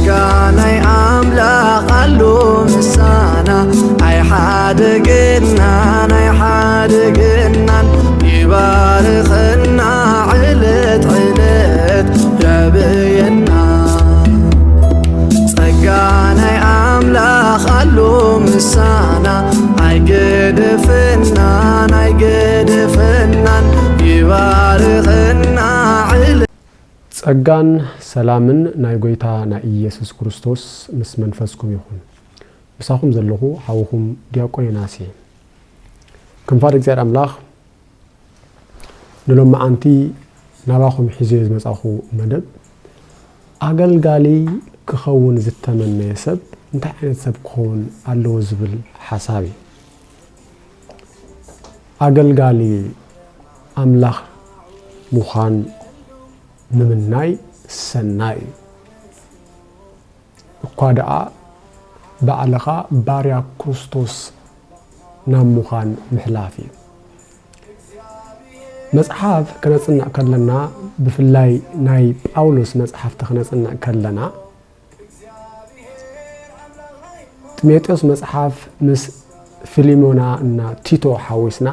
ጸጋናይ አምላኽ አሉ ምሳና አይሓድግናን ይባርኸና ዕለት ያብየና ጸጋናይ አምላኽ አሉ ምሳና አይገድፍናን ይባርኸና ጸጋን ሰላምን ናይ ጎይታ ናይ ኢየሱስ ክርስቶስ ምስ መንፈስኩም ይኹን ብሳኹም ዘለኹ ሓውኹም ዲያቆን ናሲ ክንፋድ እግዚአብሔር አምላኽ ንሎም ማዓንቲ ናባኹም ሒዘ ዝመጻኹ መደብ አገልጋሊ ክኸውን ዝተመነየ ሰብ እንታይ ዓይነት ሰብ ክኸውን ኣለዎ ዝብል ሓሳቢ አገልጋሊ አምላኽ ሙኻን ንምናይ ሰናይ እኳ ደኣ ባዕልኻ ባርያ ክርስቶስ ናብ ሙኻን ምሕላፍ እዩ መጽሓፍ ከነጽናዕ ከለና ብፍላይ ናይ ጳውሎስ መጽሓፍ ተኸነጽናዕ ከለና ጢሞቴዎስ መጽሓፍ ምስ ፊሊሞና እና ቲቶ ሓዊስና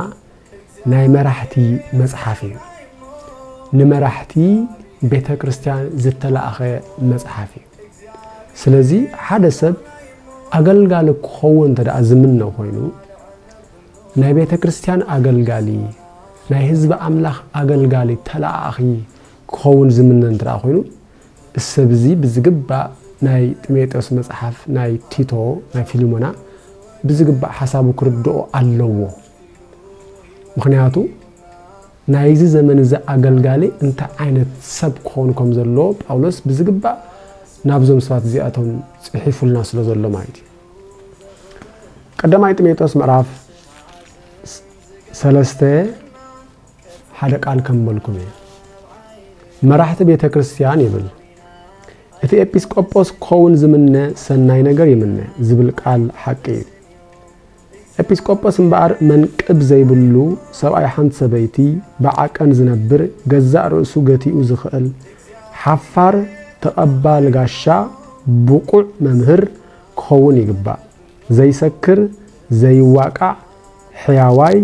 ናይ መራሕቲ መጽሓፍ እዩ ንመራሕቲ ቤተ ክርስቲያን ዝተላእኸ መጽሓፍ እዩ ስለዚ ሓደ ሰብ አገልጋሊ ክኸውን ተደኣ ዝምነው ኮይኑ ናይ ቤተ ክርስቲያን አገልጋሊ ናይ ህዝብ አምላኽ አገልጋሊ ተላእኺ ክኸውን ዝምነን ተደኣ ኮይኑ እሰብዚ ብዝግባእ ናይ ጢሞቴዎስ መጽሓፍ ናይ ቲቶ ናይ ፊሊሞና ብዝግባእ ሓሳቡ ክርድኦ ኣለዎ ምክንያቱ ናይዚ ዘመን ዛ አገልጋሊ እንታይ ዓይነት ሰብ ክኸውን ከም ዘሎ ጳውሎስ ብዝግባእ ናብዞም ሰባት እዚኣቶም ጽሒፉልና ስለ ዘሎ ማለት እዩ ቀዳማይ ጢሞቴዎስ ምዕራፍ 3 ሓደ ቃል ከመልኩም እዩ መራሕቲ ቤተ ክርስቲያን ይብል እቲ ኤጲስቆጶስ ክኸውን ዝምነ ሰናይ ነገር ይምነ ዝብል ቃል ሓቂ እዩ ኤጲስቆጶስ እምበኣር መንቅብ ዘይብሉ ሰብኣይ ሓንቲ ሰበይቲ ብዓቀን ዝነብር ገዛእ ርእሱ ገቲኡ ዝኽእል ሓፋር ተቐባል ጋሻ ብቁዕ መምህር ክኸውን ይግባእ ዘይሰክር ዘይዋቃዕ ሕያዋይ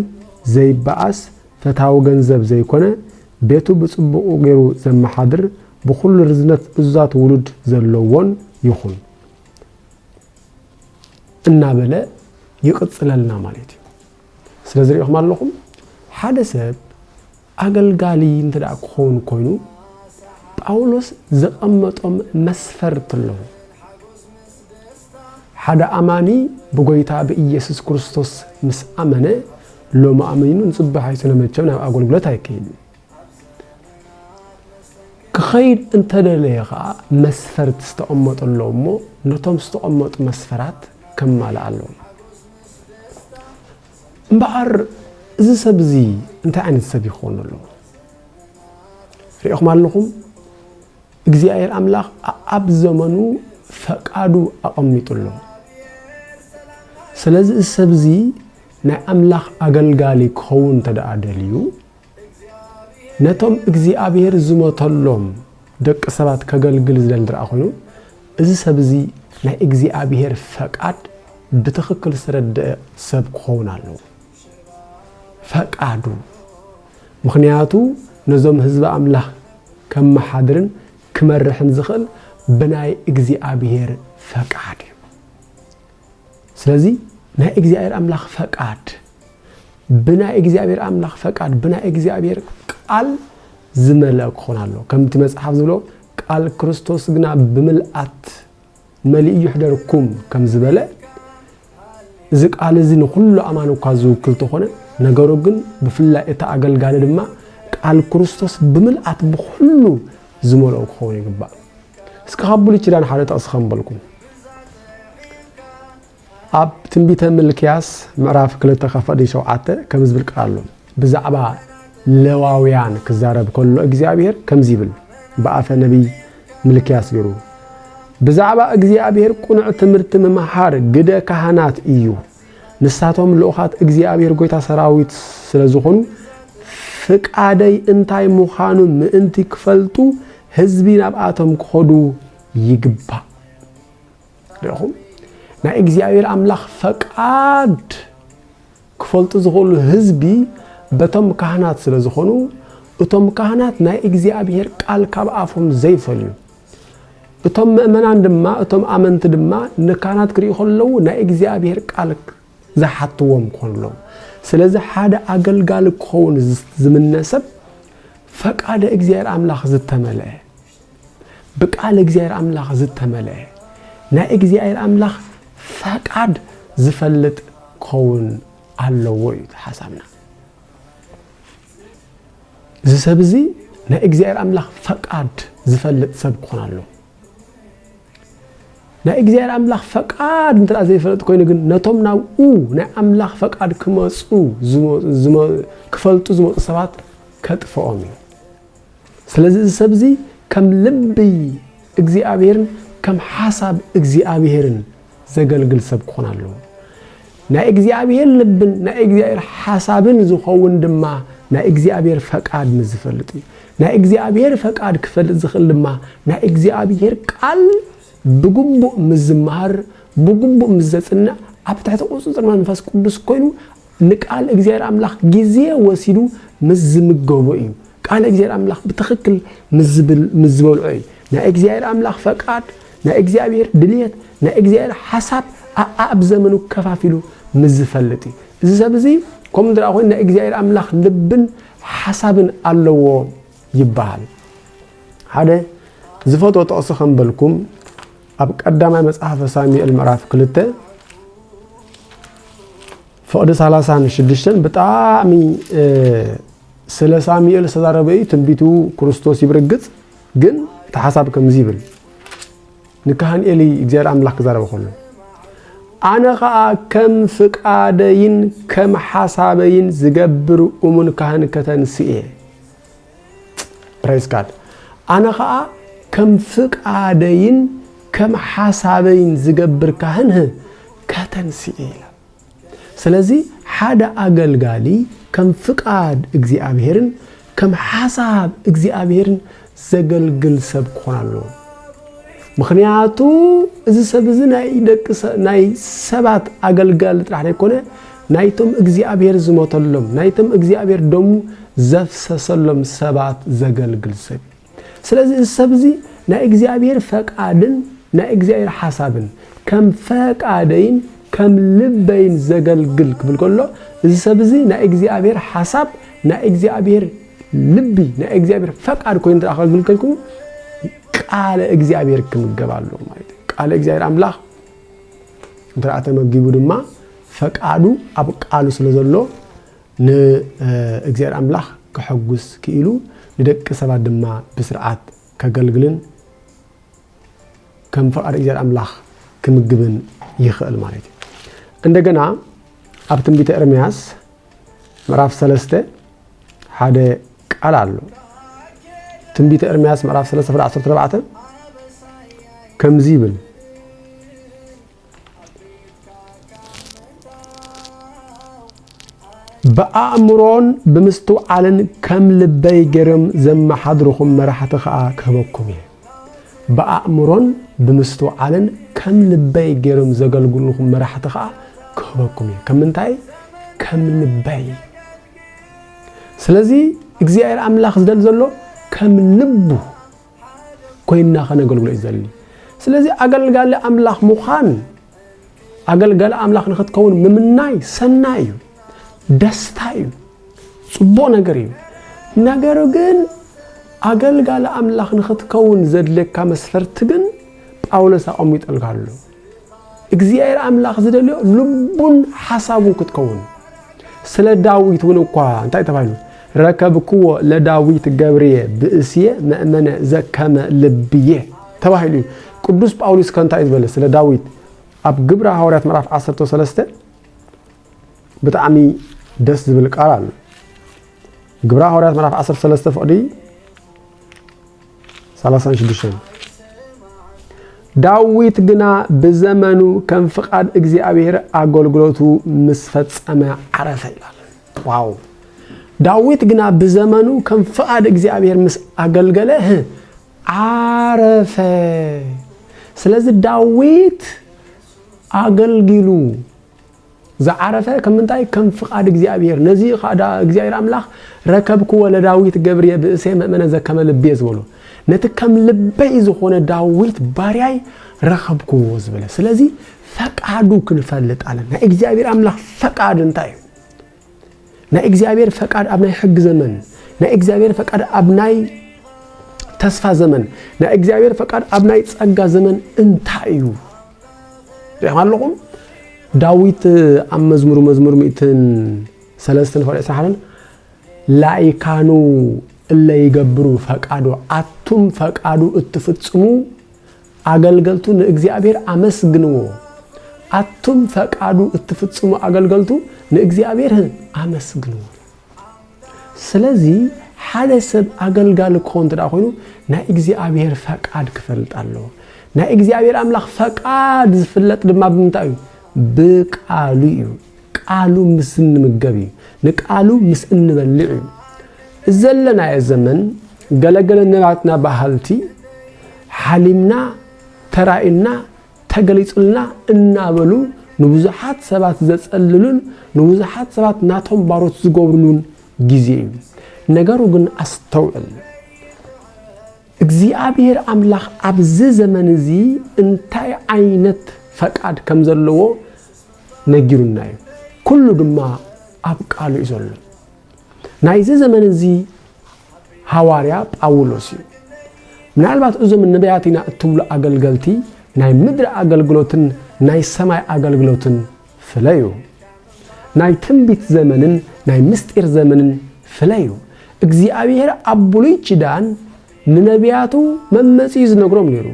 ዘይበኣስ ፈታዊ ገንዘብ ዘይኮነ ቤቱ ብጽቡቕ ገይሩ ዘመሓድር ብኩሉ ርዝነት እዛት ውሉድ ዘለዎን ይኹን እናበለ ይቅጽለልና ማለት እዩ ስለዚ ሪእኹም ኣለኹም ሓደ ሰብ አገልጋሊ እንትዳ ክኸውን ኮይኑ ጳውሎስ ዘቐመጦም መስፈርት ኣለዉ ሓደ አማኒ ብጎይታ ብኢየሱስ ክርስቶስ ምስ አመነ ሎማ አመኑ ንጽባሕ አይተነመቸም ናብ አገልግሎት አይከይድ ክኸይድ እንተደለየኻ መስፈርት ዝተቐመጠሎሞ ነቶም ዝተቐመጡ መስፈራት ከማል ኣለዉ እምበኣር እዚ ሰብዚ እንታይ ዓይነት ሰብ ይኾን ኣሎ ሪእኹም ኣለኹም እግዚአብሔር አምላኽ ኣብ ዘመኑ ፈቃዱ አቐሚጡሎ ስለዚ እዚ ሰብዚ ናይ አምላኽ አገልጋሊ ክኸውን ተደኣ ደልዩ ነቶም እግዚአብሔር ዝሞተሎም ደቂ ሰባት ከገልግል ዝደል ድረኣ ኮይኑ እዚ ሰብዚ ናይ እግዚአብሔር ፈቃድ ብትኽክል ዝረድአ ሰብ ክኸውን ኣለዎ ፈቃዱ ምክንያቱ ነዞም ህዝቢ አምላኽ ከመሓድርን ክመርሕን ዝኽእል ብናይ እግዚአብሔር ፈቃድ እዩ ስለዚ ናይ እግዚአብሔር አምላኽ ፈቃድ ብናይ እግዚአብሔር አምላኽ ፈቃድ ብናይ እግዚአብሔር ቃል ዝመልአ ክኾን ኣሎ ከምቲ መጽሓፍ ዝብሎ ቃል ክርስቶስ ግና ብምልአት መሊኡ ይሕደርኩም ከም ዝበለ እዚ ቃል እዚ ንኩሉ አማን እኳ ዝውክል ተኾነ ነገሩ ግን ብፍላይ እቲ አገልጋሊ ድማ ቃል ክርስቶስ ብምልአት ብኩሉ ዝመልኦ ክኸውን ይግባእ እስኪ ካብሉ ይችላል ሓደ ጠቅስ ከንበልኩም ኣብ ትንቢተ ሚልክያስ ምዕራፍ 2:7 ከም ዝብል ቃል ኣሎ ብዛዕባ ለዋውያን ክዛረብ ከሎ እግዚአብሔር ከም ዝብል በአፈ ነቢይ ሚልክያስ ገይሩ ብዛዕባ እግዚአብሔር ቁኑዕ ትምህርቲ መምሃር ግደ ካህናት እዩ ንሳቶም ልኡኻት እግዚአብሔር ጎይታ ሰራዊት ስለዝኾኑ ፍቃደይ እንታይ ምዃኑ ምእንቲ ክፈልጡ ህዝቢ ናብኣቶም ክኸዱ ይግባእ رأيهم نا إجزاء أملاخ فقاد كفلت زغلو هزبي بتم كهنات سلزخونو وتم كهنات نا إجزاء بير قال كاب أفهم زي فليو وتم مؤمنان دما وتم آمنت دما نكهنات كري خلو نا إجزاء بير قال زحتوهم خلو سلازي حدا أقل كون زمن نسب فقاد إجزاء أملاخ زتملأ بقال إجزاء أملاخ زتملأ نا إجزاء أملاخ فقاد زفلت كون علوي حسابنا زسبزي نا إجزاء أملاخ فقاد زفلت سب كون علو نا إجزاء أملاخ فقاد انت زي فلت كوين جن نتوم ناو نا أملاخ فقاد كمسو زمو كفلتو زمو سبات كتفومي سلازي زسبزي كم لبي إجزاء بيرن كم حساب إجزاء بيرن زغلغل سب كون علو نا إجزاء بير لبن نا إجزاء حسابن زخون دما نا إجزاء بير فقاد مزفلتي نا إجزاء بير فقاد كفلت زخل دما نا إجزاء بير قال بقبو مزمهر بقبو مزصنا ابتحت قصصر منفس قدس كوينو نقال اغزير املاح غزيه وسيدو مزمغبو ايو قال اغزير املاح بتخكل مزبلعي نا اغزير املاح فقاد نا اغزير دليت نا اغزير حساب اب زمنو كفافيلو مزفلتي زبزي كوم درا خوين نا اغزير املاح لبن حسابن الله يبال هذا زفوتو تقصخن بالكم أب قدام مصحف ساموئيل المعراف كلته فقد 36 بطعمي سلا ساموئيل سداربي تنبيتو كريستوس يبرغص ግን ተሐሳብ ከምዚብል ንካህን ኤሊ እግዚአብሔር አምላክ ዘራበ ሆነ አነኻ ከም ፍቃደይን ከም ሐሳበይን ዝገብር ኡሙን ካህን ከተንስኤ ፕሬዝ ጋድ አነኻ ከም ፍቃደይን كم حسابين زجبر كهنه كتنسيل سلازي حدا أقلقالي كم فقاد إجزي أبيهرن كم حساب إجزي أبيهرن زجلجل سبقون له مخنياتو إذا سبزي ناي سبات أقلقال راح يكونه نايتم إجزي أبيهر زموتلهم نايتم إجزي أبيهر دم زفس سلم سبات زجلجل سب سلازي السبزي نا إجزي أبيهر فقادن نا إجزاء حسابن كم فقادين كم لبين زغلغل قبل كله زسبزي نا إجزاء بير حساب نا إجزاء بير لبي نا إجزاء بير فقاد كوين تاخذ بالكلكم قال إجزاء بير كم غبالو مايت قال إجزاء املاح درعت مغيبو دما فقادو اب قالو سلازلو ن إجزاء املاح كحغوس كيلو ندق سبات دما بسرعات كغلغلن كم فقر إجزاء أملاح كم جبن يخال مالتي عندنا أبتم بيت إرمياس مراف سلسته هذا قالوا تم بيت إرمياس مراف سلسته في العصر تبعته كم زيبل بأمرون بمستو علن كم لبي جرم زم حضركم مرحة خاء كبكم بأمرون بمستو علن كم لبي جرم زقل قلهم مرحة خاء كبكم كم انتاي كم لبي سلازي إجزاء أملاخ زدل زلو كم لبو كوينا خنا قلقل إزالي سلازي أقل قال أملاخ مخان أقل قال أملاخ نخد كون ممناي سناي دستاي صبو نقريو نقرو جن أقل قال أملاخ نخد كون زدلك كمسفرت جن باولس أميت القالو إجزاء أملاخ زدلو لبون حسابون كتكون سلا داويت ونقوا انتي تفايلو ركب قوة لداويت جبرية بأسية مأمنة زكامة لبية تفايلو قدوس باولس كان تايز بلس سلا داويت أب جبرة هورات مراف 13 بتعمي دس بالقرال جبرة هورات مراف 13 فقدي 36 داويت جنا بزمنو كان فقد إجزاء أقولغلوتو مسفتسما عرفه إلال واو داويت جنا بزمنو كان فقد إجزاء مس أقولغله عرفه سلازي داويت ኣገልግሉ زعرف كم منتاي كم فقاد እግዚአብሔር ነዚ ኻዳ እግዚአብሔር አምላኽ ረከብኩ ወለ ዳዊት ገብርኤል በእሴ መመነ ዘከመ ልቤ ዝበሎ ነቲ ከም ልበይ ዝኾነ ዳዊት ባሪያይ ረከብኩ ዝበለ ስለዚህ ፈቃዱ ክንፈልጥ አለና እግዚአብሔር አምላኽ ፈቃድ እንታይ ና እግዚአብሔር ፈቃድ አብናይ ሕግ ዘመን ና እግዚአብሔር ፈቃድ አብናይ ተስፋ ዘመን ና እግዚአብሔር ፈቃድ አብናይ ጸጋ ዘመን እንታዩ ያማለኩም ዳዊት አመዝሙሩ መዝሙር 103 ፈረስ አሁን ላይካኑ እለ ይገብሩ ፈቃዱ አቱም ፈቃዱ እትፍጽሙ አገልገልቱ ለእግዚአብሔር አመስግንዎ አቱም ፈቃዱ እትፍጽሙ አገልገልቱ ለእግዚአብሔር አመስግንዎ ስለዚህ ሐለሰብ አገልጋል ኮንትራ ሆይኑ ና እግዚአብሔር ፈቃድ ክፈልጣለሁ ና እግዚአብሔር አምላኽ ፈቃድ ዝፍለጥ ድማ ብምንታዩ بقالو قالو مسن مغبي نقالو مسن بلع زلنا يا زمن غلغلنا نباتنا بحالتي حليمنا ترائنا تغليصلنا انابلو نبزحات سبات زصللون نبزحات سبات ناتهم باروت زغبرلون غزي ነገሩ ግን አስተውል እግዚአብሔር አምላኽ አብዝ ዘመን እዚ እንታይ አይነት ፈቃድ ከምዘለዎ ነግሩናይ ኩሉ ድማ አብቃሉ ይዘሉ ናይዚ ዘመን እዚ ሐዋርያ ጳውሎስ ምናልባት እዞም ነቢያትና እትብሉ አገልገልቲ ናይ ምድር አገልግሎትን ናይ ሰማይ አገልግሎትን ፍለዩ ናይ ትንቢት ዘመንን ናይ ምስጢር ዘመንን ፍለዩ እግዚአብሔር አብሉይ ኪዳን ነቢያቱ መመጽ ይዝነግሮም ነሩ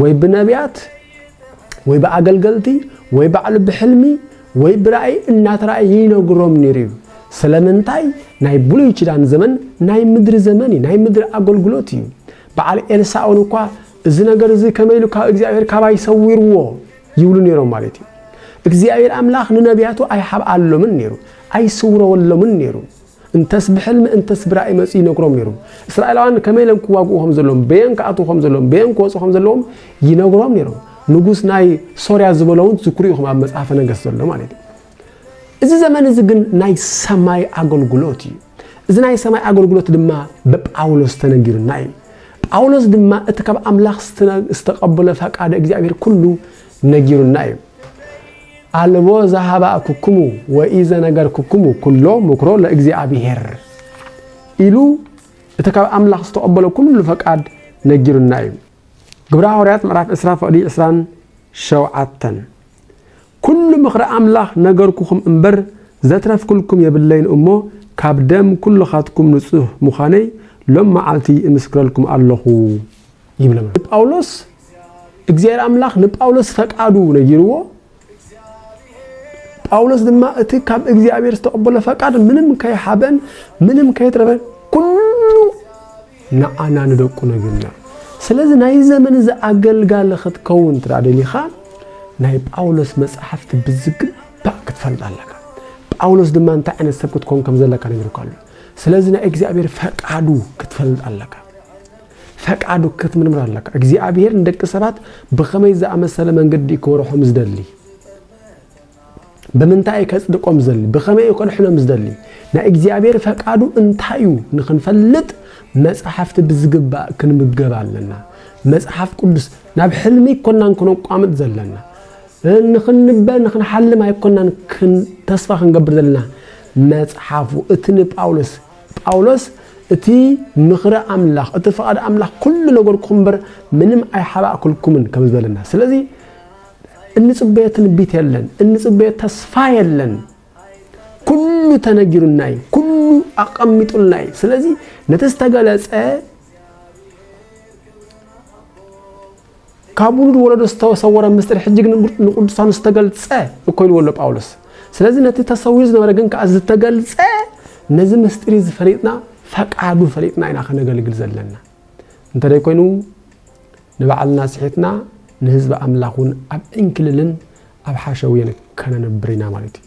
ወይ በነቢያት ወይ በአገልገልቲ ወይ በዓል በሕልሚ ወይ ብራይ እናት ራይ ይነግሮም ነሩ ስለምንታይ ናይ ብሉይ ኪዳን ዘመን ናይ ምድር ዘመን ናይ ምድር አገልግሎት እዩ በዓል ኤልሳኦን እንኳ እዚ ነገር እዚ ከመይሉ እግዚአብሔር ካባይ ሰዊርዎ ይብሉ ነሮም ማለት እዩ እግዚአብሔር አምላኽ ነቢያቱ አይሐብ አለምን ነሩ አይስውረወለምን ነሩ እንተስ በሕልም እንተስ ብራይ መጽ ይነግሮም ነሩ እስራኤላውያን ከመይለም ኩዋጉኦም ዘሎም በየን ካአቱኦም ዘሎም በየን ኮጽኦም ዘሎም ይነግሮም ነሩ ንጉስ ናይ ሶሪያ ዝበለውን ዝኩሪኦም ኣብ መጽሐፈ ነገሥት ዘሎ ማለት እዩ እዚ ዘመን እዚ ግን ናይ ሰማይ አገልግሎት እዩ እዚ ናይ ሰማይ አገልግሎት ድማ በጳውሎስ ተነግሩና እዩ ጳውሎስ ድማ እቲ ካብ አምላኽ ዝተቀበለ ፈቃድ እግዚአብሔር ኩሉ ነግሩና እዩ አልቦ ዘሃባኩኩሙ ወኢዘ ነገርኩኩሙ ኩሎ ምክሮ ለእግዚአብሔር ኢሉ እቲ ካብ አምላኽ ዝተቀበለ ኩሉ ፈቃድ ነግሩና እዩ ግብረ ሐዋርያት ምዕራፍ 10 27 ኩሉ ምኽረ አምላኽ ነገርኩኩም እንበር ዘትረፍኩልኩም የብለይን እሞ ካብ ደም ኩልኻትኩም ንጹህ ሙኻነይ ሎም መዓልቲ እምስክረልኩም ኣለኹ ይብለና ጳውሎስ እግዚአብሔር አምላኽ ንጳውሎስ ፈቃዱ ነይርዎ ጳውሎስ ድማ እቲ ካብ እግዚአብሔር ዝተቀበለ ፈቃድ ምንም ከይሓበን ምንም ከይትረበን ኩሉ ንአና ንደቁ ነገርና ስለዚህ ናይ ዘመን ዝ አገልጋል ክትከውን ትራደሊኻ ናይ ጳውሎስ መጽሐፍት ብዝግባ ክትፈልጣለካ ጳውሎስ ድማ እንታይ አይነት ሰብ ክትኮን ከም ዘለካ ነግርካሉ ስለዚህ ናይ እግዚአብሔር ፈቃዱ ክትፈልጣለካ ፈቃዱ ክትምርምር ኣለካ እግዚአብሔር እንደቅ ሰባት በኸመይ ዘአመሰለ መንገድ ይኮርሖም ዝደሊ በመንታይ ከጽድቆም ዘሊ በኸመይ ይኮርሖም ዝደሊ ናይ እግዚአብሔር ፈቃዱ እንታዩ ንኽንፈልጥ መጽሐፍት ብዝግባ ክንምገብ ኣለና መጽሐፍ ቅዱስ ናብ ሕልሚ ኮናን ክንቋምጥ ዘለና ንኽንበል ንኽንሐልም አይኮናን ተስፋ ክንገብር ዘለና መጽሐፉ እትኒ ጳውሎስ እቲ ምኽረ አምላኽ እቲ ፈቃድ አምላኽ ኩሉ ነገርኩም በር ምንም አይሐባኩልኩምን ከም ዝበለና ስለዚህ እንጽበየትን ቢት የለን እንጽበየ ተስፋ የለን ኩሉ ተነግሩናይ ኩሉ አቀምጡልናይ ስለዚህ ነተስተገለጸ ካቡሉ ወለዶ ተሰወረ ምስጢር ሕጅግ ንቅዱሳን ተገልጸ እኮይን ወለ ጳውሎስ ስለዚህ ነተ ተሰውር ዝነበረ ግን ከአዝ ተገልጸ ነዚ ምስጢር ዝፈሪጥና ፈቃዱ ፈሪጥና ኢና ከነገልግል ዘለና እንተ ደይ ኮይኑ ንባዓልና ስሒትና ንህዝብ አምላኹን ኣብ እንክልልን ኣብ ሓሸውየን ከነነብሪና ማለት እዩ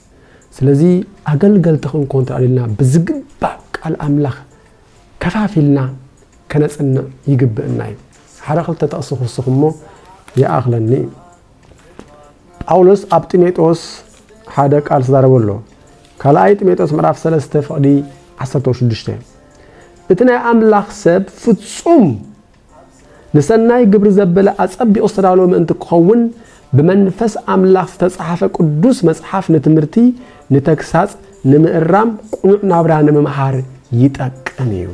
ስለዚህ አገልገልተኹን ኮንትራልና ብዝግባ ቃል አምላኽ ከፋፊልና ከነጽና ይግብእና ሓረኽል ተጠቕስኹ ስኹሞ ያአኽለኒ ጳውሎስ ኣብ ጢሞቴዎስ ሓደ ቃል ዝዛረበሎ ካልኣይ ጢሞቴዎስ ምዕራፍ 3 ፍቕዲ 16 እቲ ናይ ኣምላኽ ሰብ ፍጹም ንሰናይ ግብሪ ዘበለ ኣጸቢቑ ዝተዳለወ ምእንቲ ክኸውን ብመንፈስ ኣምላኽ ዝተጻሕፈ ቅዱስ መጽሓፍ ንትምህርቲ ንተግሳጽ ንምእራም ቁኑዕ ናብራ ንምምሃር ይጠቅም እዩ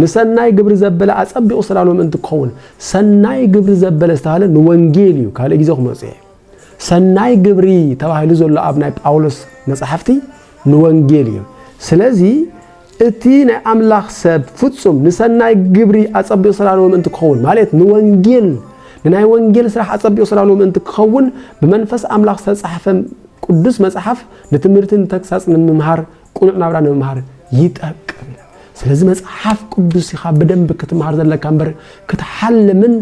ንሰናይ ግብሪ ዘበለ ኣጸቢቑ ዝተዳለወ ምእንቲ ክኸውን ሰናይ ግብሪ ዘበለ ዝተባህለ ንወንጌል እዩ ካልእ ግዜ ክመጽእ ሰናይ ግብሪ ተባሂሉ ዘሎ ኣብ ናይ ጳውሎስ መጽሓፍቲ ንወንጌል እዩ ስለዚ እቲ ናይ ኣምላኽ ሰብ ፍጹም ንሰናይ ግብሪ ኣጸቢቑ ዝተዳለወ ምእንቲ ክኸውን ማለት ንወንጌል ንናይ ወንጌል ስራሕ ኣጸቢቑ ዝተዳለወ ምእንቲ ክኸውን ብመንፈስ ኣምላኽ ዝተጻሕፈ ቅዱስ መጽሓፍ ንትምህርቲ ንተግሳጽ ንምምሃር ቁኑዕ ናብራ ንምምሃር ይጠቅም ስለዚ መጽሓፍ ቅዱስ ኢኻ በደንብ ክትምሃር ዘለካ እምበር ክትሓልምን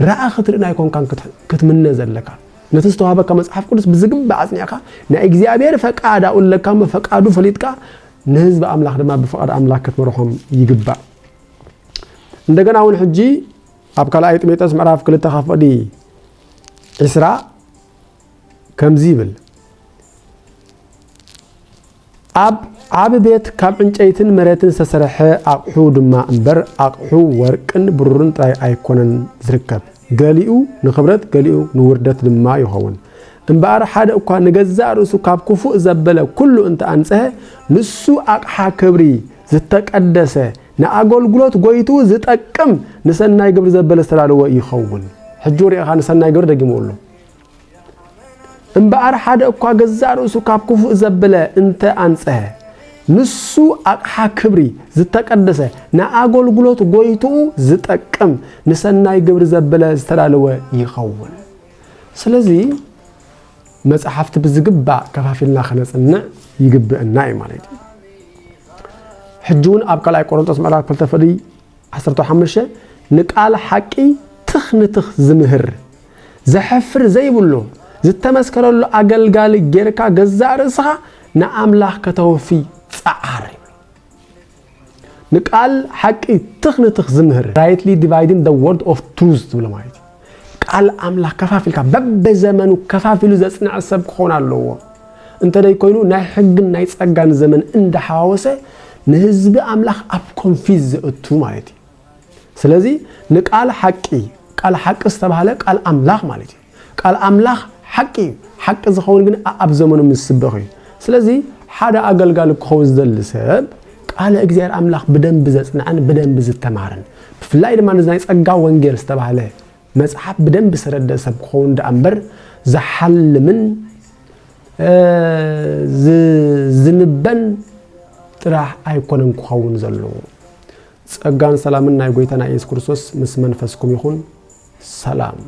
ራእይ ክትርእና ይኮንካን ክትምነ ዘለካ ነቲ ዝተዋህበካ መጽሓፍ ቅዱስ ብዝግባእ ኣጽኒዕካ ናይ እግዚኣብሔር ፈቃድ ኣውለካ ፈቃዱ ፈሊጥካ ንህዝቢ ኣምላኽ ድማ ብፍቃድ ኣምላኽ ክትመርሖም ይግባእ እንደገና እውን ሕጂ ኣብ ካልኣይ ጢሞቴዎስ ምዕራፍ 2 ፍቕዲ 20 ከምዚ ይብል ኣብ ቤት ካብ ዕንጨይትን መሬትን ዝተሰርሐ ኣቕሑ ድማ እምበር ኣቕሑ ወርቅን ብሩርን ጥራይ ኣይኮነን ዝርከብ ገሊኡ ንኽብረት ገሊኡ ንውርደት ድማ ይኸውን እምበኣር ሓደ እኳ ንገዛእ ርእሱ ካብ ክፉእ ዘበለ ኩሉ እንተ ኣንጽሐ ንሱ ኣቕሓ ክብሪ ዝተቀደሰ ንኣገልግሎት ጎይቱ ዝጠቅም ንሰናይ ግብሪ ዘበለ ዝተዳለወ ይኸውን ሕጂ ሪኢኻ ንሰናይ ግብሪ ደጊሙሉ እምበኣር ሓደ እኳ ገዛእ ርእሱ ካብ ክፉእ ዘበለ እንተ ኣንጽሐ ንሱ ኣቕሓ ክብሪ ዝተቀደሰ ንኣገልግሎት ጎይቱ ዝጠቅም ንሰናይ ግብሪ ዘበለ ዝተዳለወ ይኸውን ስለዚ መጽሓፍቲ ብዝግባእ ከፋፊልና ክነጽንዕ ይግብአና እዩ ማለት እዩ ሕጂ እውን ኣብ ካልኣይ ቆሮንቶስ ምዕራፍ 2 ፍቕዲ 15 ንቃል ሓቂ ትኽንትኽ ዝምህር ዘሕፍር ዘይብሉ ዝተመስከረሉ ኣገልጋሊ ጌርካ ገዛእ ርእስኻ ንኣምላኽ ከተወፊ ጻዓር ንቃል ሓቂ ትኽንትኽ ዝምህር rightly dividing the word of truth ዝብሎ ማለት ቃል ኣምላኽ ከፋፊልካ በበዘመኑ ከፋፊሉ ዘጽንዕ ሰብ ክኾን ኣለዎ እንተደይ ኮይኑ ናይ ሕግን ናይ ጸጋን ዘመን እንዳሓዋወሰ ንህዝቢ ኣምላኽ ኣብ ኮንፊዝ ዘእቱ ማለት እዩ ስለዚ ንቃል ሓቂ ቃል ሓቂ ዝተባህለ ቃል ኣምላኽ ማለት እዩ ቃል ኣምላኽ ሓቂ ሓቂ ዝኸውን ግን ኣብ ዘመኑ ምስብኽ እዩ ስለዚ ሓደ ኣገልጋሊ ክኸውን ዝደሊ ሰብ ቃል እግዚአብሔር ኣምላኽ ብደንብ ዘጽንዕን ብደንብ ዝተማርን ብፍላይ ድማ ናይ ጸጋ ወንጌል ዝተባህለ መጽሓፍ ብደንብ ዝረዳ ሰብ ክኸውን ደኣምበር ዝሓልምን ዝንበን ጥራሕ ኣይኮነን ክኸውን ዘለዎ ጸጋን ሰላምን ናይ ጎይታና ኢየሱስ ክርስቶስ ምስ መንፈስኩም ይኹን ሰላም